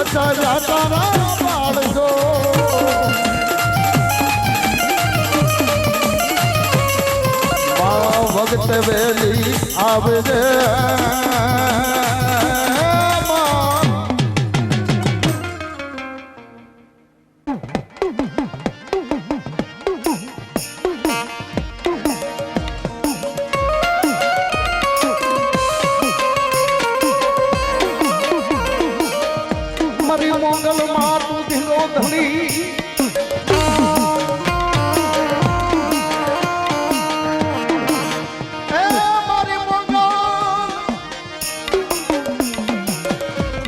સચાયા તારા બાળજો વખત વેલી આવજે મારી મોગલ માં તું ધીરો ધણી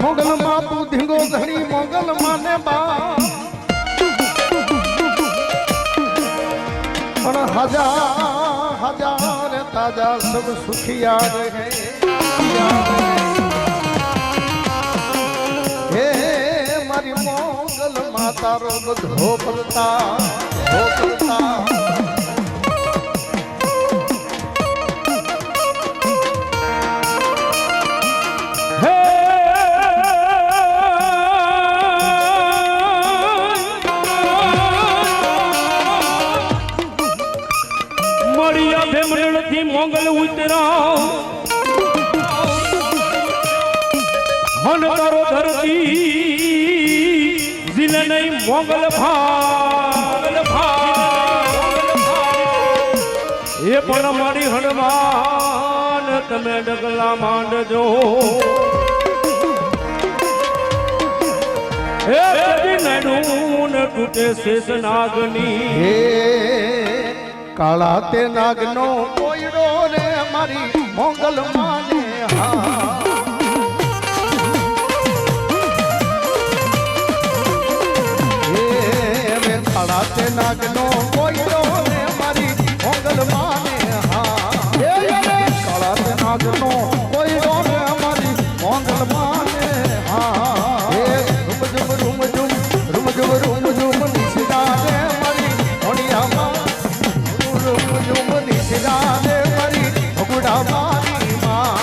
મોગલ માં તું ધીંગો ધણી મોગલ માને બા પણ હજાર તાજા સબ સુખિયા રહે હે મારી મોગલ માતા રો બધો પડતા મોગલ ઉતરા હન તારો ધરતી જીલે નહીં મોગલ એ પણ મારી હનુમાન તમે ડગલા માંડજો હે નડું તૂટે શેષ નાગની કાળા તે નાગનો કોયડો રે મારી મોગલ માને હા હે કાળા તે નાગનો કોયડો રે મારી મોગલ માને હા હે કાળા તે નાગનો કોયડો રે મારી મોગલ માને હા હે રૂમ ઝુમ નિશિદા રે મારી ઓડિયામાં નિશિદાને મારી ભગુડા મારી માં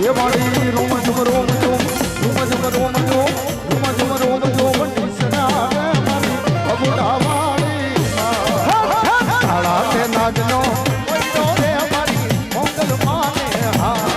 એ મારી રોમ ઝુમ નિશિદાને મારી ભગુડા મારી માં કાળા તે નાગનો કોયડો રે મારી મોગલ માને હા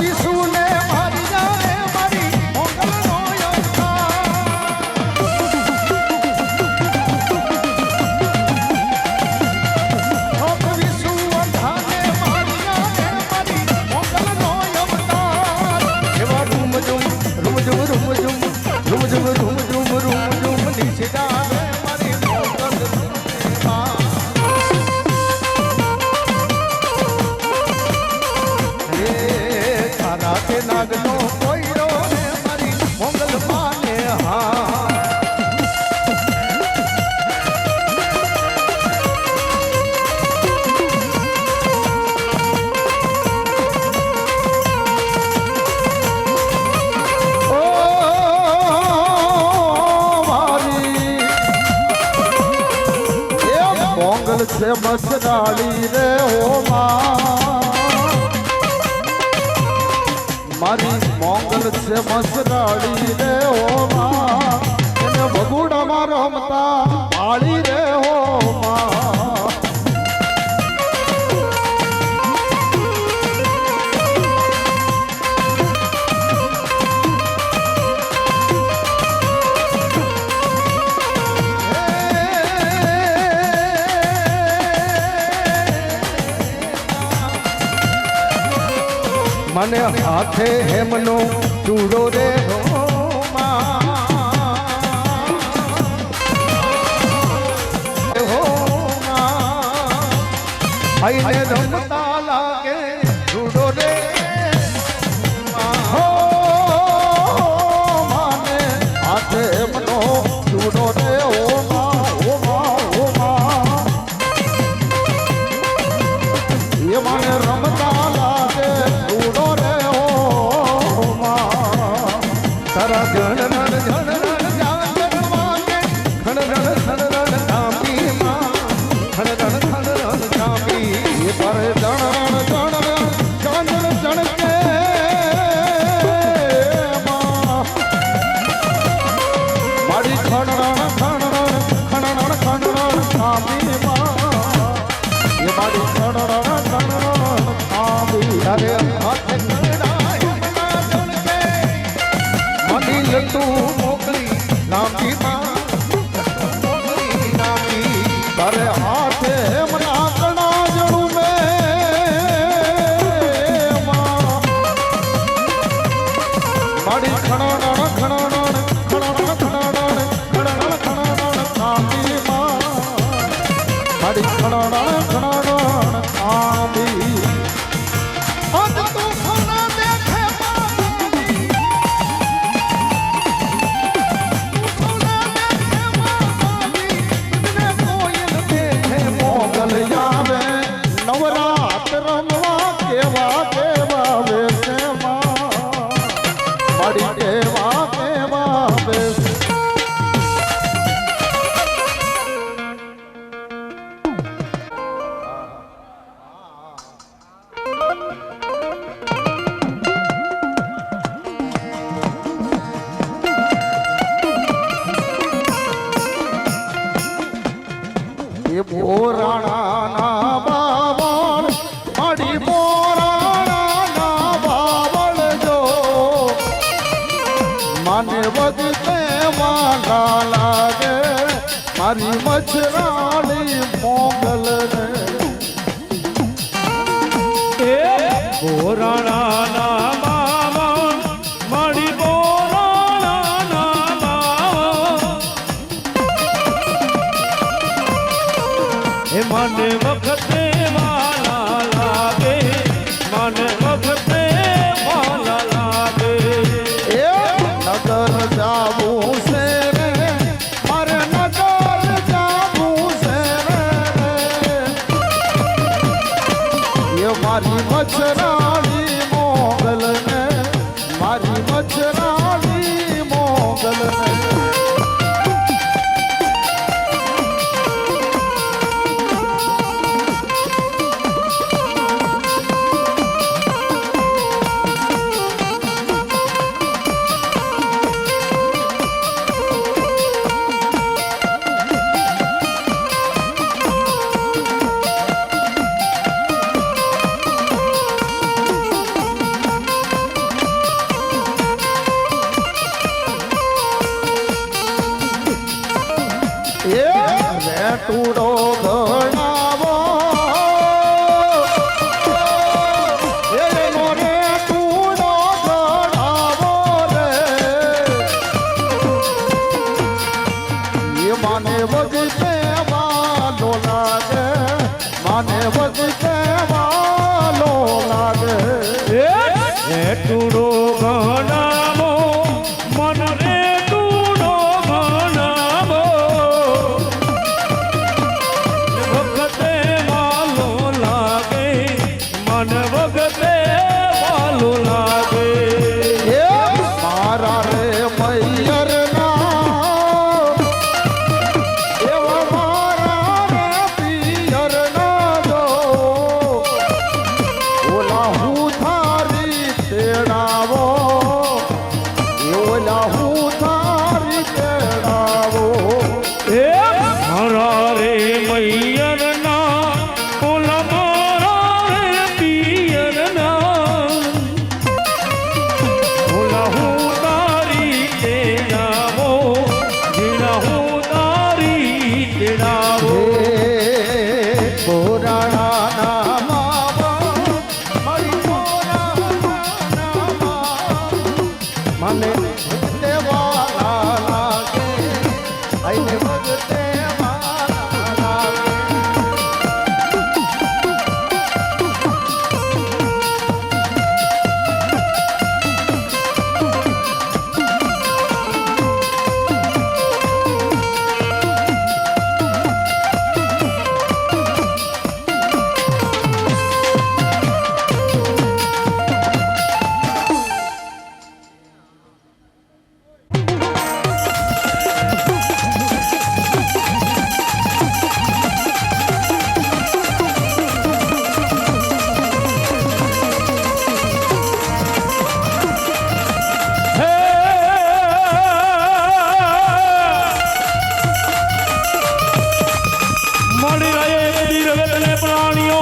વિશુને મારી જાને મારી મોગલ નો અવતાર વિશુ અંધાને મારી જાને મારી મોગલ નો અવતાર એવા રૂમ ઝુમ નિશિદાને મારી મોગલ રાતે નાગનો કોયડો રે મારી મોગલ માને હા ઓ મારી એ મોગલ છે મસડાળી રે હો મારી મોગલ છે મસરાડી રે હો માં એને ભગુડામાં રમતા વાળી રે હો માં મને હાથે હેમનો ચૂડો રે હો આઈને રમતા લાગે ચૂડો રે હો માને હાથે હેમનો ચૂડો રે હો મા રણ ચાંદી એ પર જણ ચાંદન ચણકે મારી ખણણ ચાંદી એ મારી ખણણ ચાંદી અરે હાથે મની લટુ મોકલી લાંબી મોકલી લાંબી તારે હાથે મના કણા જણું મેં મારી ખણણ ચાંદી મારી ખણણ ચાંદી અંત તું ખણા દેખે મોગલ જાવે નવરાત રમવા કેવા કેવા વેશે મારી કેવા કેવા વેશે બોરાણા બાવળ મારી બોરાણા બાવળ જો મને વગતે વાલા લાગે મારી મચરાળી મોગલ ને બોરાણા બાવા મારી બોરાણા બાવા એ મને વખતે વાલા લાગે મને વખતે વાલા લાગે એ નગર જાવું છે રે મારે નગર જાવું છે રે એ મારી મચરાળી મોગલ ને મારી મચરાળી મોગલ ને વેટુડો ઘણાવો એનો રેટુડો ઘણાવો રે એ માને વગતે વાલો લાગે માને વગતે વાલો લાગે એ ટૂડો ઘણાવો મન રે ટૂડો ઘણાવો વખતે વાલો લાગે મન વખતે વાલો લાગે એ મારા રે મૈયર ના એવા મારા રે પિયર ના દો ઓલા હું થારી તેડાવો ઓલા હું થારી તેડાવો એ મારા રે મૈયર ના ઓલા મારા રે પિયર ના ઓલા હું તારી તેડાવો જીણા હું તારી તેડાવો બોરાણા માવા મારી બોરાણા મને દેવાલા લાગે આઈને વગતે વાલા લાગે મારી રાયે કદી રવે તને પ્રાણીઓ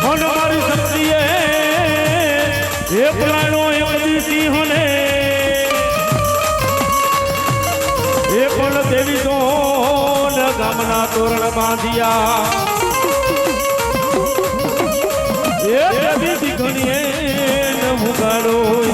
મન મારી શક્તિએ એ પ્રાણો એ કદી સિંહને એ પણ દેવી તો ગામના તોરણ બાંધ્યા એ દેવી ઘણીએ નવું ગાડો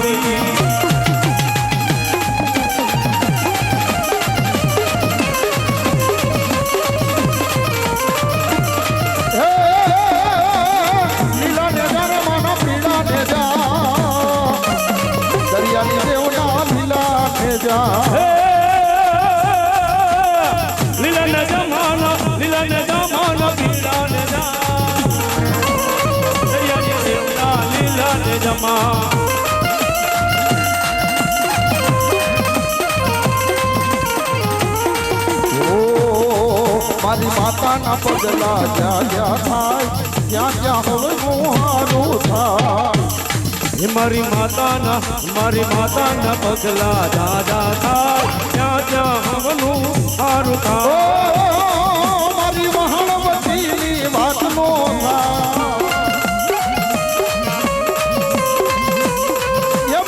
મારી માતાના પગલા જ્યાં જ્યાં થાય ત્યાં ત્યાં હવે મુહારું થાય મારી માતાના પગલા દાદા થાય ત્યાં ત્યાં હવનું સારું થાય મારી વહાણવતીની વાતનો થાય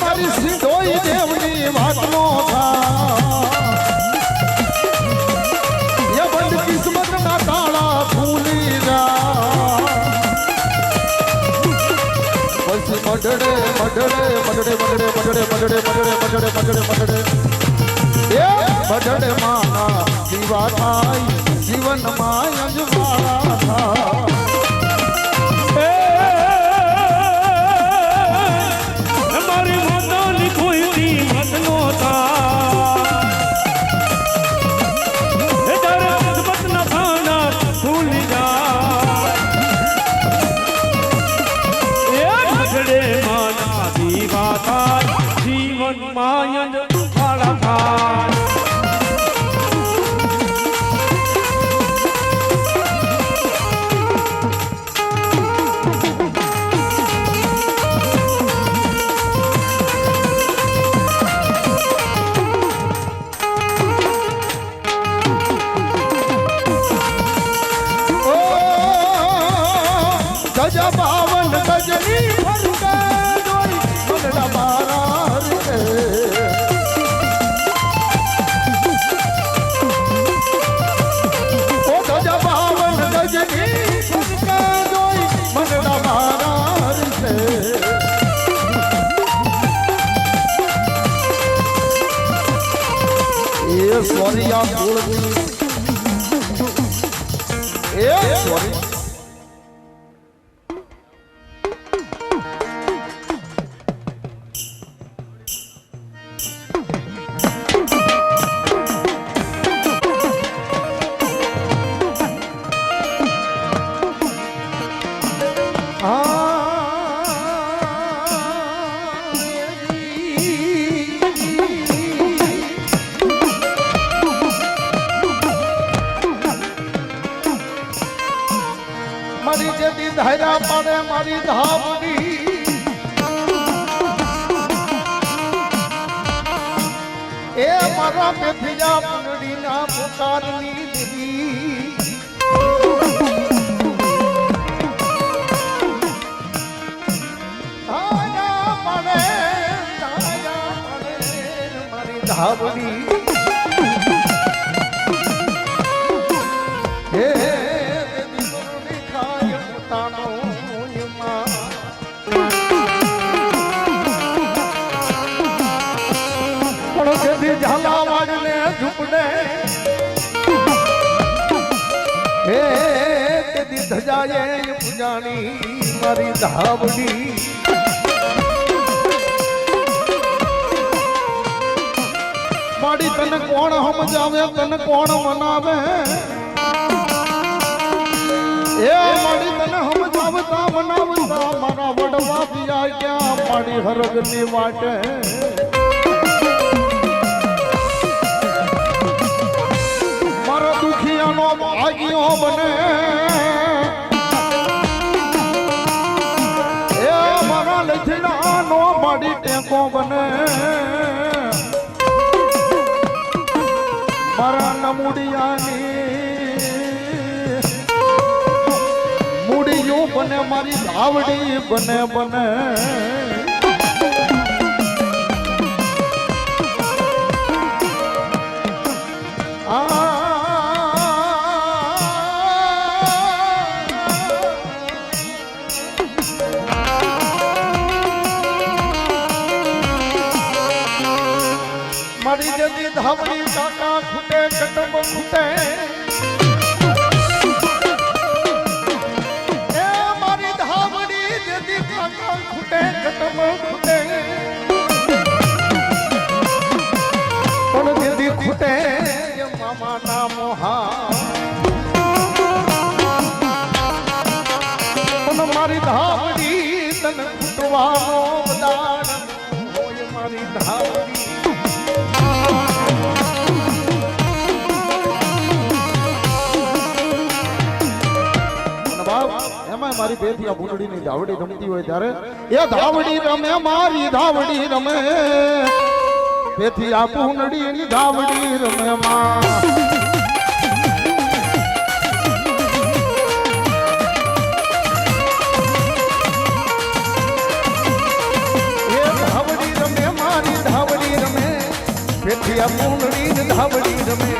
મારી સિંધોઈ દેવની વાતનો થાય બંધ કિસ્મતના તાળા ખુલી જા પછી મઢડે મઢડે મઢડે મઢડે મઢડે મઢડે મઢડે મઢડે મઢડે એ મઢડે માના દીવા થાય જીવનમાં અંજવાળા થાય મારી માતાની કોઈ કિંમત નો થાય એ તારે કિસ્મત ના ખાના ભૂલી જાય એ મઢડે માના દીવા થાય જીવનમાં અંજવાળા થાય ગજા બાવન ગજની ફરકે જોઈ મનડા મારા રે ઓ ગજા બાવન ગજની ફરકે જોઈ મનડા મારા રે એ સોરિયા કુળની એ સોરી મારી જેદી ધારા પડે મારી ધામની એ મારા પેથિયા પુનડીના પુકારની દીદી ધારા પડે મારી ધામની હે ઝાલાવાડ ને ઝૂપડે હે તેદી ધજાએ પૂજાણી મારી ધાવડી મારી તને કોણ સમજાવે તને કોણ મનાવે એ મારી તને સમજાવતા મનાવતા મારા વડવા પિયા ક્યાં મારી હરગની વાટે દુખિયાનો ભાગ્યો બને એ મારા લખડાનો માડી ટેકો બને મારા નમુડિયાની ધાવડી બને બને મારી જતી ધાવડી કાકા ખૂટે કટમ ખૂટે એ મારી ધાવડી જતી કાકા ખૂટે કટમ ખૂટે પણ જતી ખૂટે એ મામા ના મોહા પણ મારી ધાવડી તને ખૂટવાનો દાડ હોય મારી ધાવડી એમાં મારી બેથી આ ભૂંડડીની ધાવડી રમતી હોય ત્યારે એ ધાવડી રમે મારી ધાવડી રમે બેથી આ ભૂંડડીની ધાવડી રમે માં એ ધાવડી રમે મારી ધાવડી રમે બેથી આ ભૂંડડીની ધાવડી રમે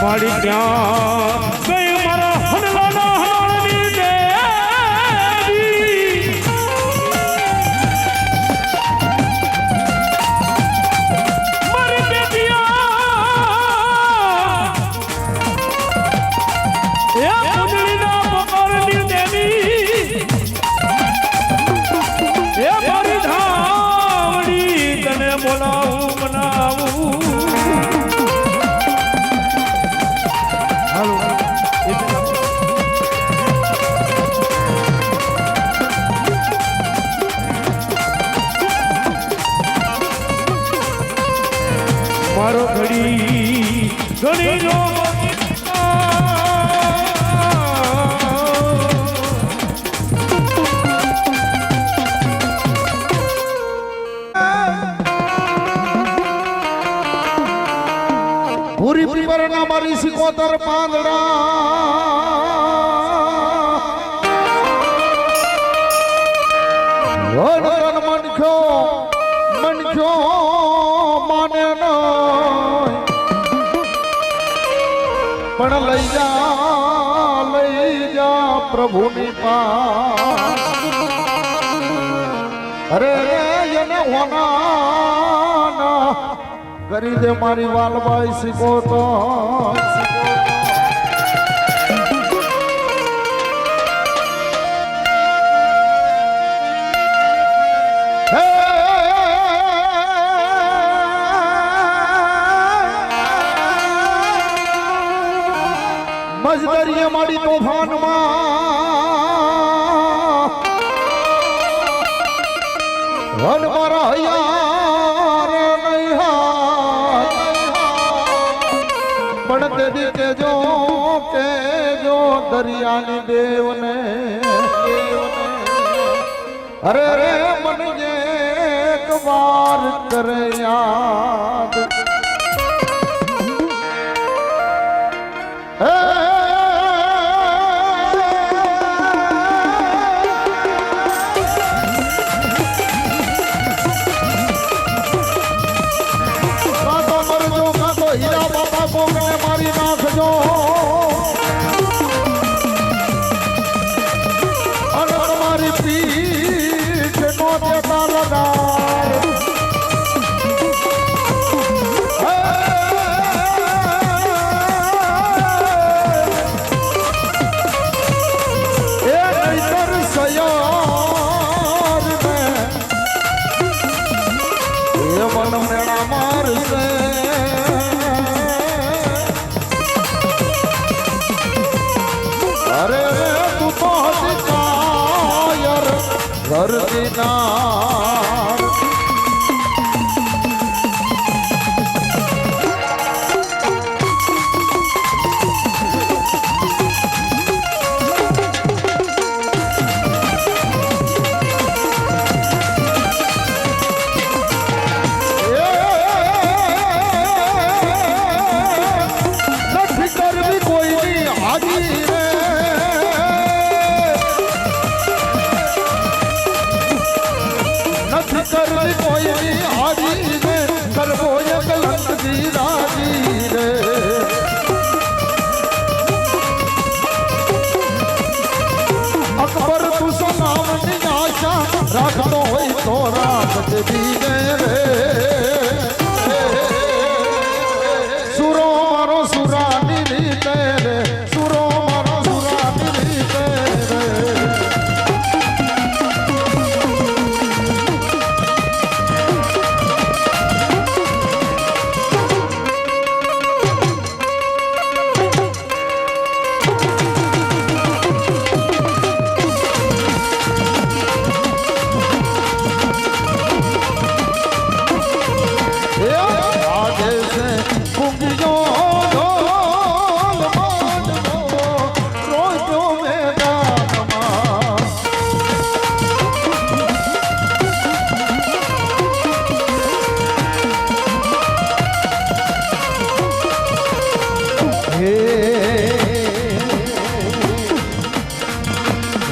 મારી ક્યાં ગઈ મારા હનલાના હનળની દેવી મારી બેટિયા એ પૂજળીના પકડની દેવી એ મારી ધાવડી તને બોલાવું બનાવું મારો ઘડી ઘણી નો પૂરી પીપરના મારી સિકોતર પાંદડા વડન મનખ્યો માને ન પણ લઈ જા પ્રભુની પાસ અરે એને હોના કરી દે મારી વાલબાઈ શીખો તો મજદરીએ મારી તોફાનમાં વન મારા યાર નહીં હાથ પણ તેદી કેજો દરિયાની દેવને અરે રે મને એક વાર કરે યાદ હીરા બાપા કોકને મારી નાખજો અને મારી પીઠ નો દેતા લગાર એ નહીતર સયાર ને એ મન મેળા મારશે અરે તું તો હતી કાયર ધરતી નાર નથી કરવી કોઈની હાજી રે નથી કરવી કોઈની હાજી રે કરવો એ કલંકથી રાજી રે અકબર તું સલામની આશા રાખતો હોય તો રાખ દીને રે સુરો મારો સુરાની રીતે રે સુરો મારો સુરાની રીતે રે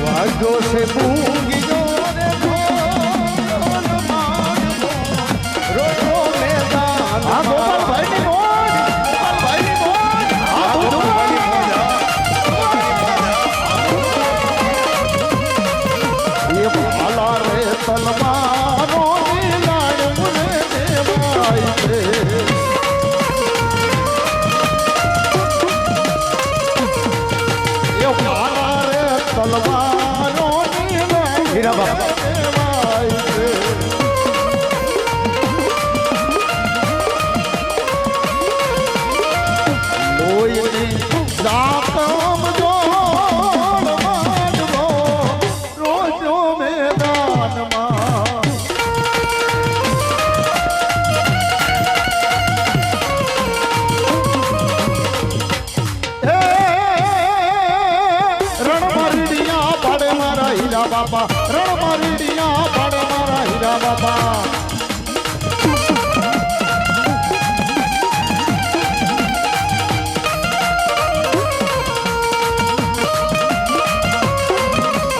વાજો છે પૂંગી જો રે ઢોલ મારવો રોજો મેદાન આ ગોપાલભાઈની મોજ ગોપાલભાઈની મોજ આ એ ભાલા રે તલવારો નીલાય મને દેવાય છે એ ભાલા રે તલવારો નીલાય હીરા બાપા દેવાય છે લોહીની જાતમ જોડ માંડવો રોજો મેદાનમાં રણમરીડિયા પાડે મારા હીરા બાપા રણમરીડિયા પાડે મારા હીરા બાપા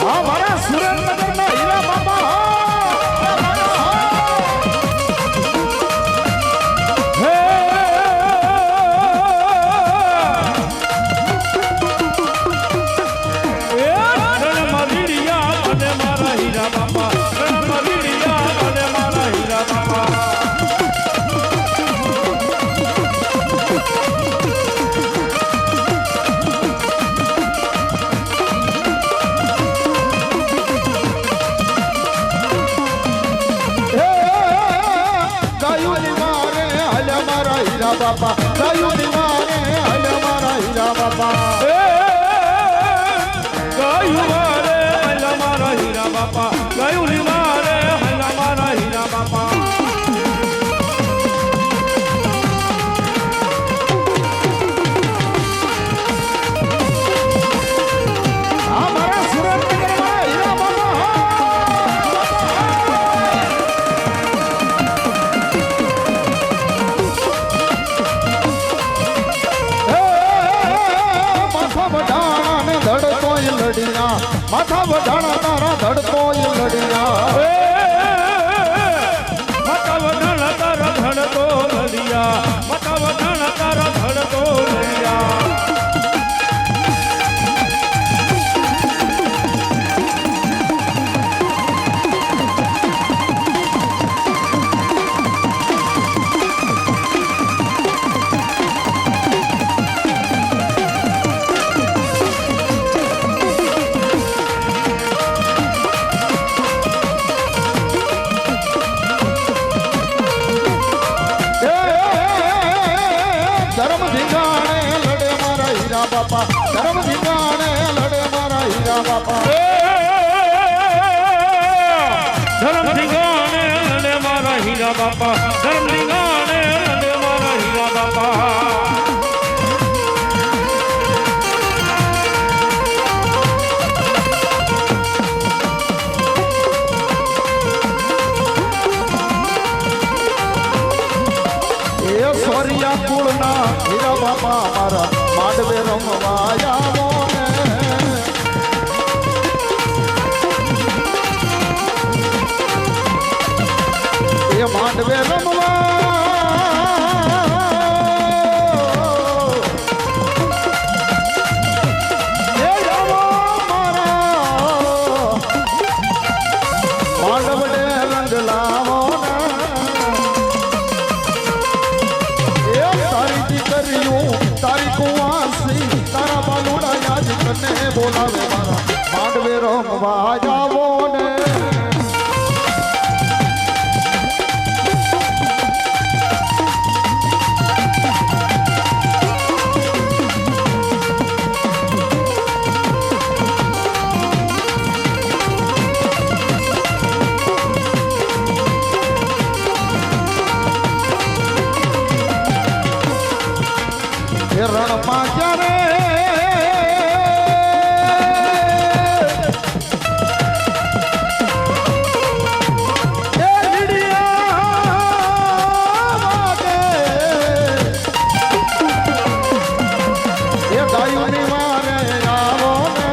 હા મારા સુરેન્દ્રનગરના હીરા બાપા હે એ રણમરીડિયા અને મારા હીરા બાપા રણમરીડિયા અને મારા હીરા બાપા ગાયુની મારે હલ મારા હીરા બાપા ગાયુની મારે હલ મારા હીરા બાપા એ માથા વઢાણા તારા ધડકો લડિયા માતા વઢાણા તારા ધડકો લડિયા માતા વઢાણા તારા ધડકો લડિયા બાપા ધર્મ ધીંગાણે લડે મારા હીરા બાપા ધર્મ ધીંગાણે લડે મારા હીરા બાપા ધર્મ ધીંગાણે લડે મારા હીરા બાપા સોરિયા કુળના હીરા બાપા મારા માંડવે રમવા આવો ને એ માંડવે રમવા એ આવો મારા માંડવડે રંગ લાવો તારી કુવાસી તારા બાલુડા યાદ કરને બોલાવે મારા માંડવે રમવા જાવો ને રણમાં ક્યારે ગાયુની વારે આવો ને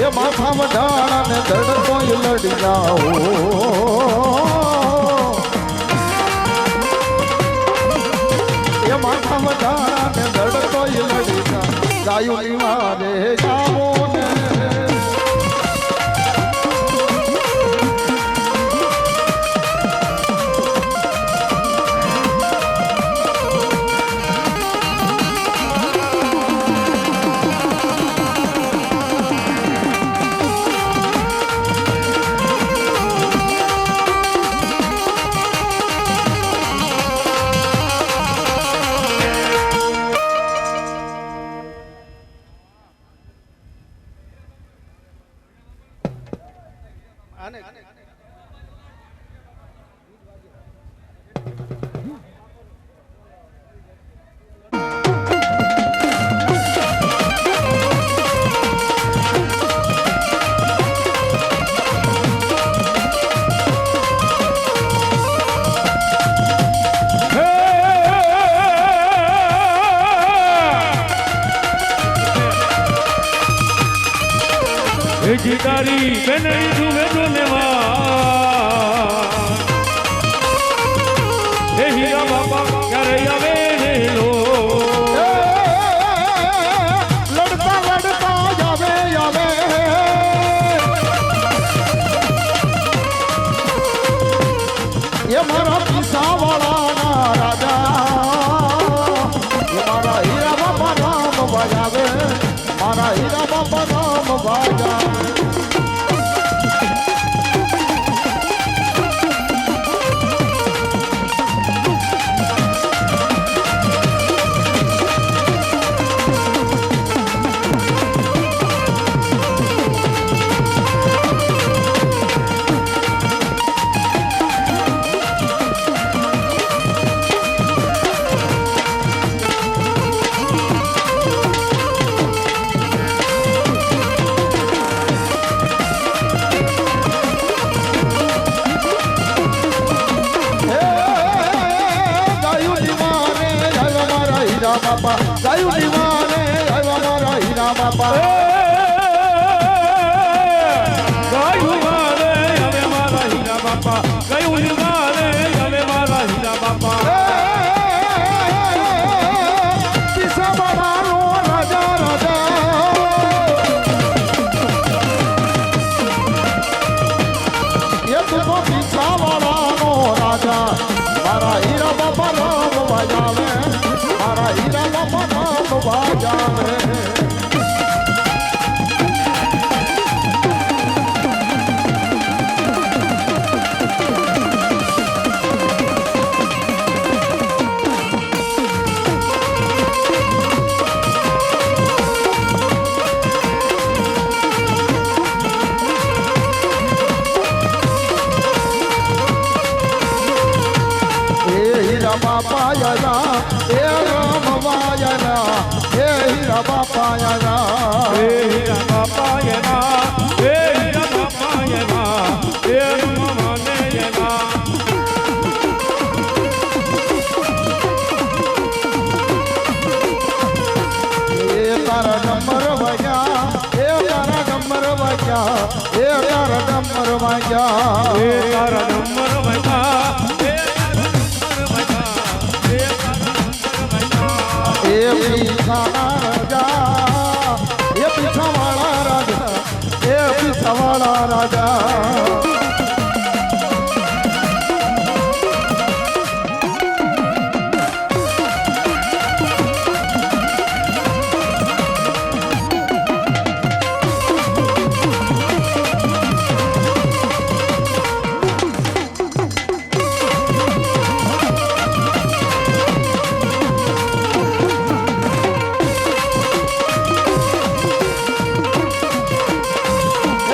એ માથા વઢાણા ને ધડકો લડી જાઓ માથા વઢાણા ને ધડકો લડી ગાયુની વારે જાવો ને તારી બેનડી જુએ ધન્યવાદ હે હીરા બાપા ક્યારે આવે હેલો લડતા લડતા આવે આવે એ મારા પીસા વાળાના રાજા એ મારા હીરા બાપા રામ બજાવે મારા હીરા બાપા રામ બજાવે બાપા ગાયું દીવાને આવ્યા હીરા બાપા ગાયું મારે હવે મારા હીરા બાપા ગયું મારે હવે મારા હીરા બાપા કિસાવાળાનો રાજા રાજા એ તું તો કિસાવાળાનો રાજા મારા હીરા બાપા રામ વાજાવે મારા હીરા બાપા રામ વાજાવે બાપાયના એ રામ વાયના હે હીરા બાપાયના હે હીરા બાપાયના હે હીરા બાપાયના હે રમવાનેયના એ તારા ડમર વાગ્યા એ તારા ડમર વાગ્યા એ તારા ડમર વાગ્યા હે તારા નંબર વગા એ પીછાના રાજા એ પીછાવાળા રાજા એ પીછાવાળા રાજા બજાવે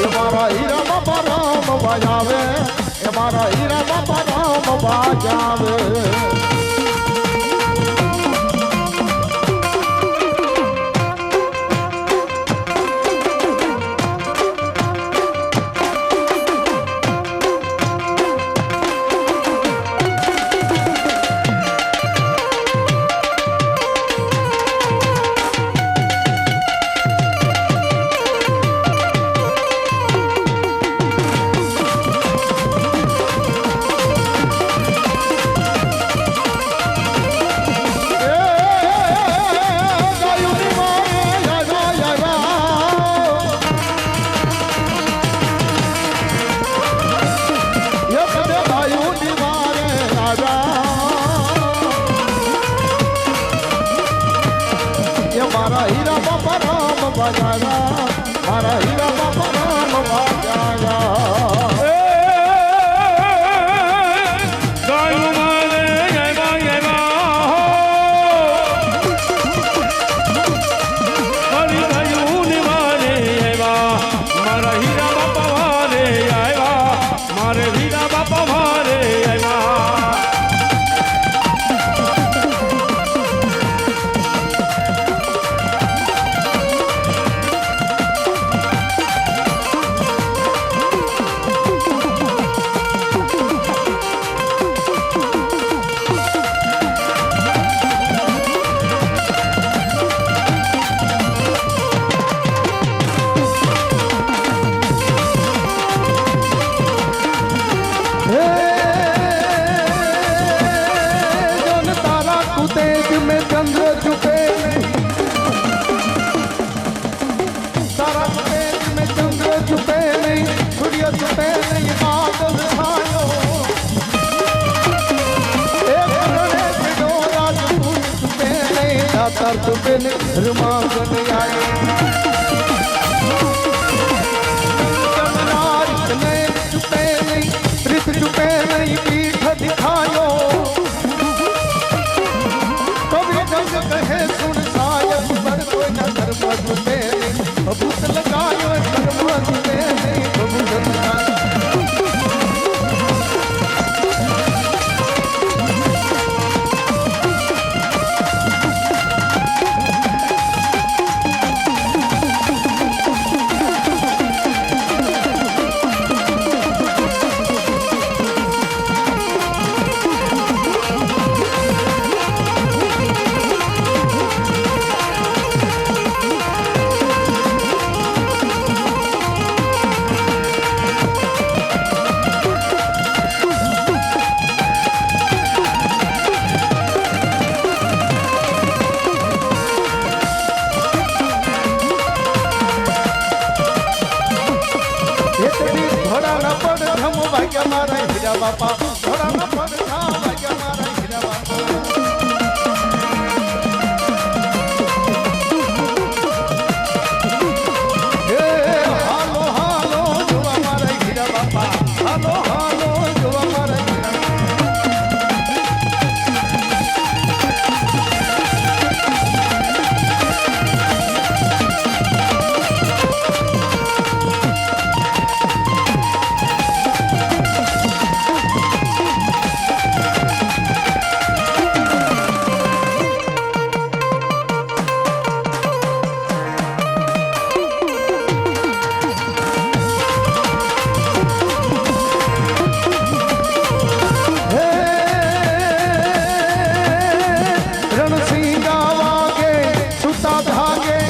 એ મારા હીરા બાપા રામ બજાવે મારા હીરા બાપા રામ બજાયા મારા હીરા બાપા રામ બજાયા ગાયું મારે હરી ગાયું મારે મારા હીરા બાપા મારે આવ્યા મારે હીરા બાપા મારે આવ્યા चंद्र छुपे तारा तेज में चंद्र छुपे नहीं सूर्य छुपे नहीं बादल छायो एक गणेश जो राजपूत छुपे नहीं दातार छुपे नहीं रुमागन आए छुपे नहीं त्रित छुपे नहीं पीठ दिखायो कहे सुन सायब पर कोई न धर्म छुपे भूत लगायो धर्म छुपे भूत लगायो મારા હીરા બાપા ઘોડાના પડખા વાગ્યા મારા હીરા બાપા હાલો હાલો જોવા મારા હીરા બાપા હાલો હાલો જોવા મારા હીરા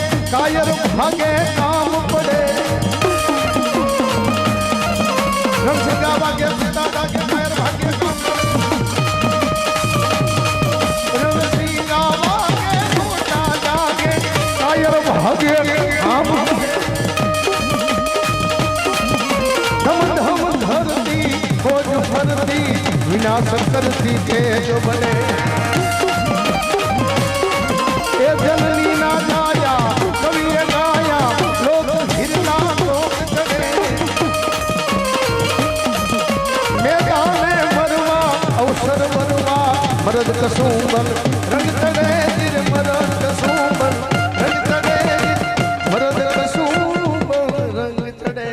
भागे काम पड़े रणसिंगा भागे पिता भागे कायर भागे काम पड़े रणसिंगा भागे टूटा जागे कायर भागे काम धम धम धरती खोज भरती विनाश करती तेज बने ए जननी ना जाया कविए गाया लोग हिरना लोग चढ़े मैदाने मरवा अवसर मरवा मरद कसुंबल रंग चढ़े दिल मरद कसुंबल रंग चढ़े मरद कसुंबल रंग चढ़े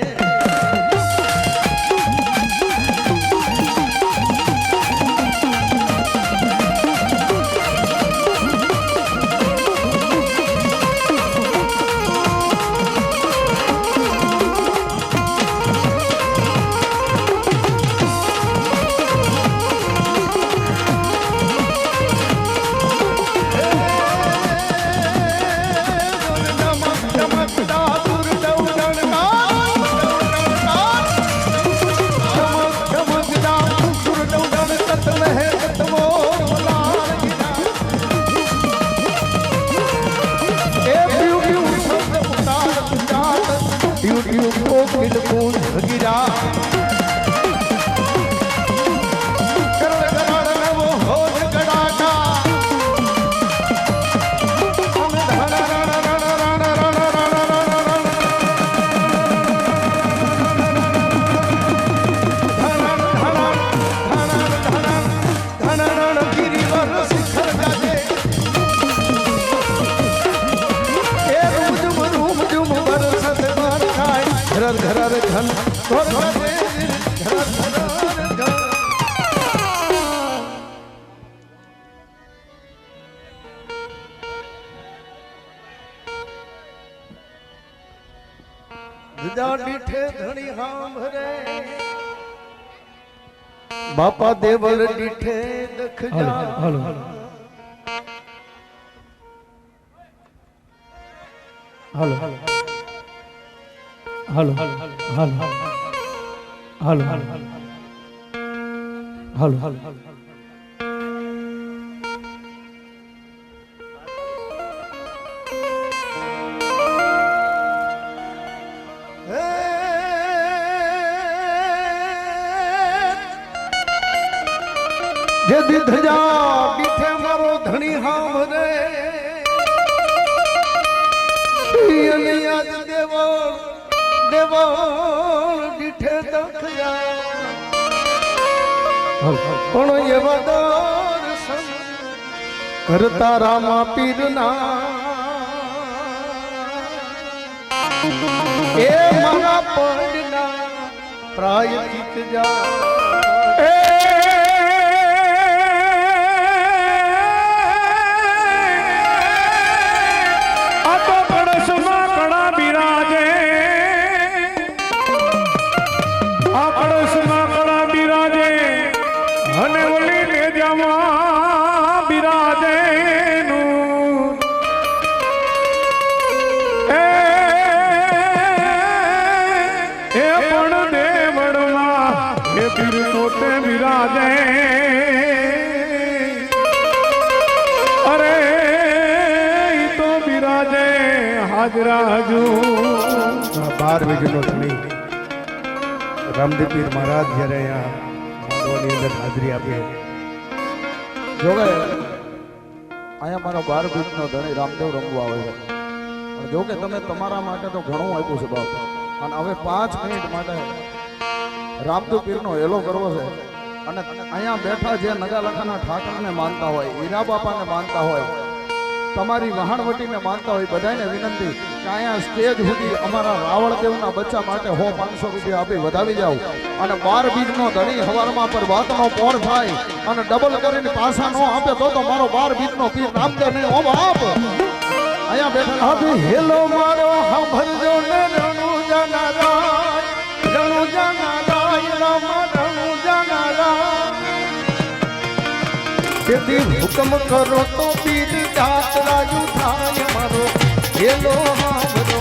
बापा देवल डीठे दख जा hello hello hello hello hello hello जे दिधजा बीठे मारो धनी हाम रे आज देवल देवल बीठे दख जा पण ये दर्शन करता रामा पीरना ए मारा पड़ना प्रायचित जा રામદેવ પીર મહારાજ જ્યારે અહીંયા માંડવાની અંદર હાજરી આપી જોગે અહીંયા મારો 12 બીજનો ધણી રામદેવ રમવા આવે છે પણ જોકે તમે તમારા માટે તો ઘણું આપ્યું છે બાપ અને હવે 5 મિનિટ માટે રામદેવ પીરનો હેલો કરવો છે અને અહીંયા બેઠા જે નગાલખાના ઠાકરને માનતા હોય હીરા બાપાને માનતા હોય તમારી વહાણવટીને માનતા હોય બધાને વિનંતી કે અહીંયા સ્ટેજ સુધી અમારા રાવળદેવના બચ્ચા માટે 100-500 રૂપિયા આપી વધાવી જાવ અને 12 બીજનો ધણી હવારમાં પર વાતનો પોર થાય અને ડબલ કરીને પાછા નો આપે તો મારો 12 બીજનો પીર રામદેવ ને ઓમ આપ અહીંયા બેઠા હવે હેલો મારો સાંભળજો ને રણુ જાના રાય રામ રણુ જાના રાય તેથી હુકમ કરો તો પીર જાતરાયુ થાય મારો હેલો સાંભળો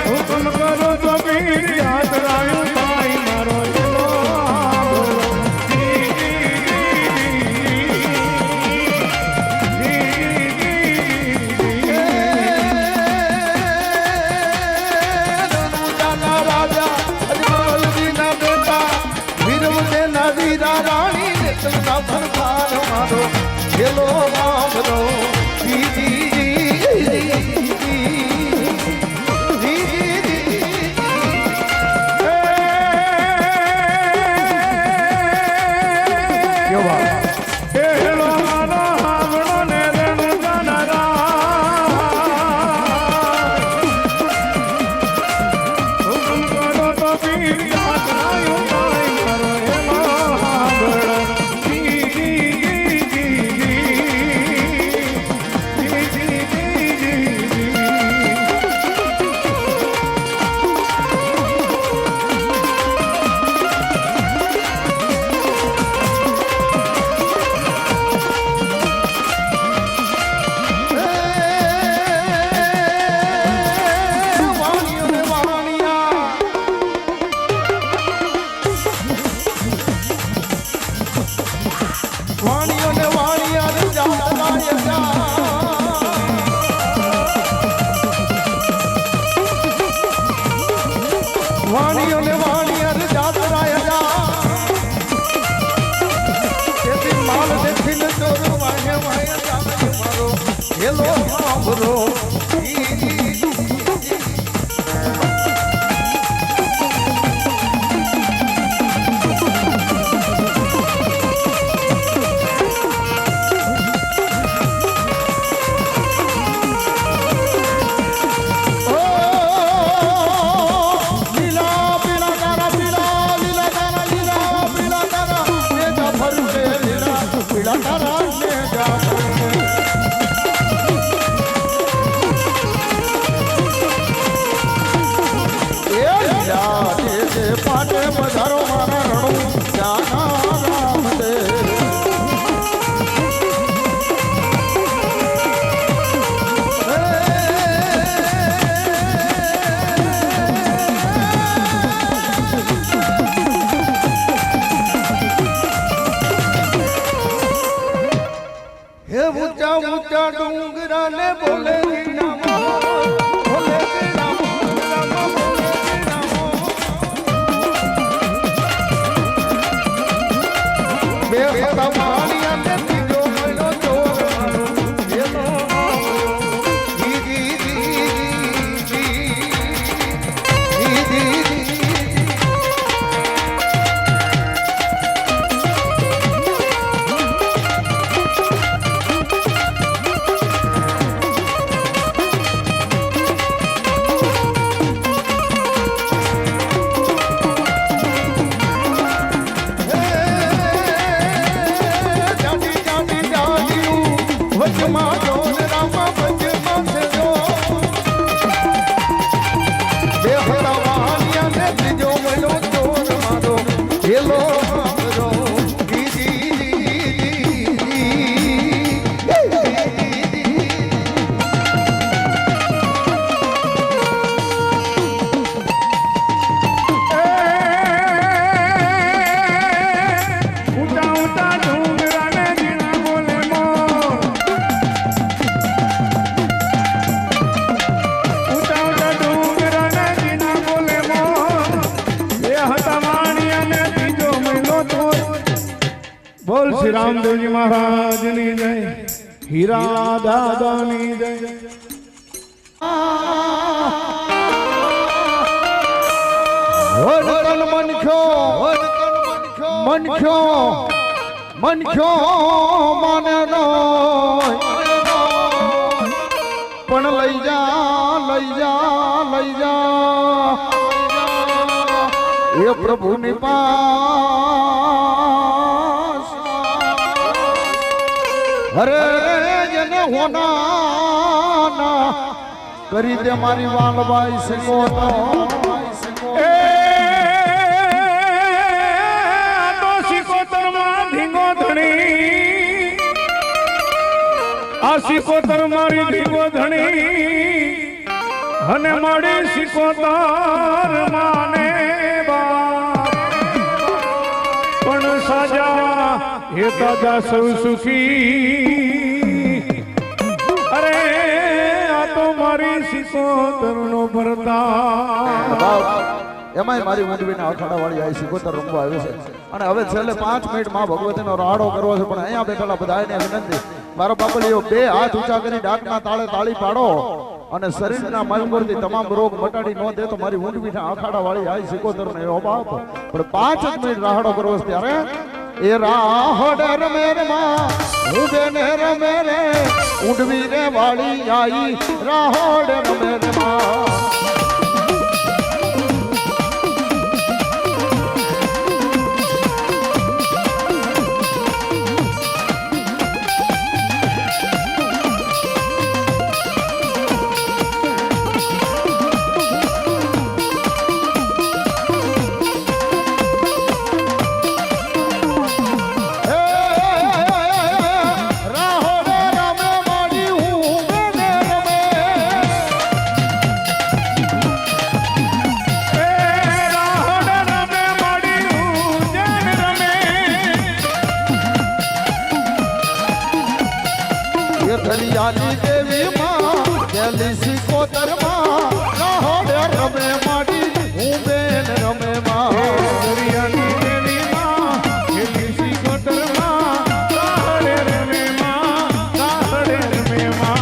હુકમ કરો તો પીર જાતરાયુ થાય મારો હેલો વીરા રાણી ને તના ફરમાન મારો હેલો સાંભળો હેલો સાંભળો પાટે પધારો મારા રણુ જાના રામદેવ હે ઊંચા ઊંચા ડુંગરા ને બોલે શ્રી રામદેવજી મહારાજની જય, હીરા દાદાની જય. મનખ્યો માને નો પણ લઈ જા એ પ્રભુની પાસ. હરે જેને હોના કરી દે મારી વાલબાઈ સકો આ સિકોતર મારી ધીંગો ધણી અને મારી સિકોતર માને પણ સાજા હે દાદા સૌ સુખી. અરે આ તો મારી સિકોતર નો ભરતા. એમાંય મારી ઊંડવીના અખાડા વાળી આ સિકોતર રમવા આવે છે અને હવે છેલ્લે 5 મિનિટ માં ભગવતીનો રાડો કરવો છે. પણ અહીંયા બેઠેલા બધાને વિનંતી, મારો બાપલીઓ 2 હાથ ઊંચા કરી ડાકના તાળે તાળી પાડો અને શરીરના મલમૂળથી તમામ રોગ મટાડી ન દે તો મારી ઊંડવીના અખાડા વાળી આ સિકોતર ને એવો બાપ. પણ 5 જ મિનિટ રાડો કરવો છે ત્યારે એ રાહડ રમે રમા હું બેને રમે રે ઊંડવી રે વાળી આઈ રાહડ રમે રમા. દરિયાની દેવી માં ગેલી સિકોતર માં રાહડે રમે માડી હું બેન રમે માં. દરિયાની દેવી માં ગેલી સિકોતર માં રાહડે રમે માં, રાહડે રમે માં.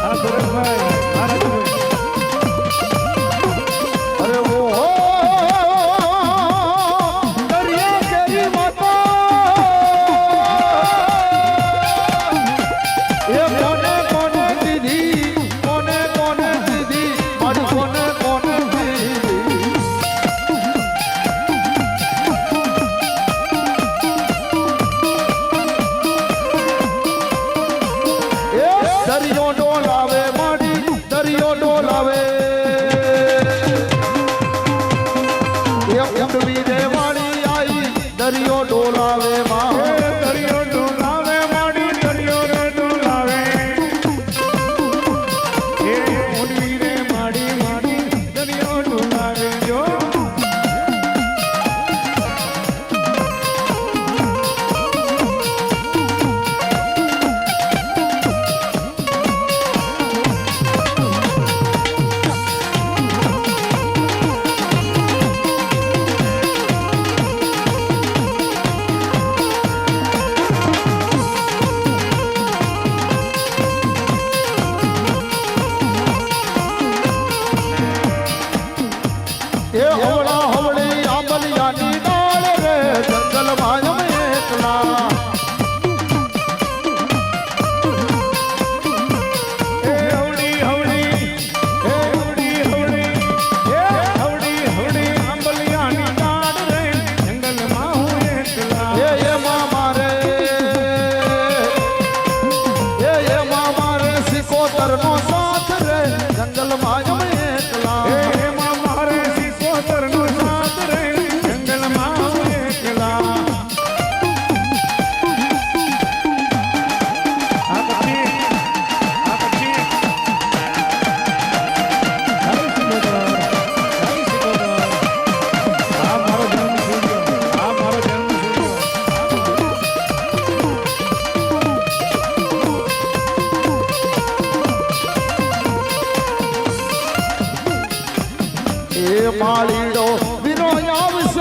આ સુરેશભાઈ દરિયો ડોલાવે માડી દરિયો ડોલાવે એ ઊંડવી રે વાળી આઈ દરિયો ડોલાવે માં. દરિયો ડોલાવે માડી દરિયો રે ડોલાવે એ ઊંડવી રે માડી માડી દરિયો ડોલાવે જો.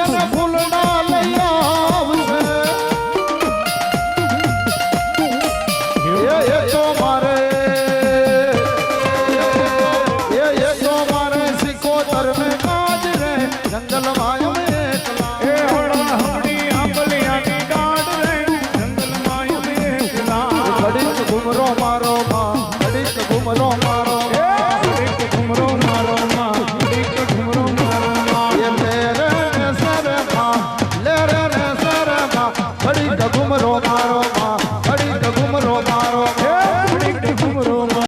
ને ફૂલડા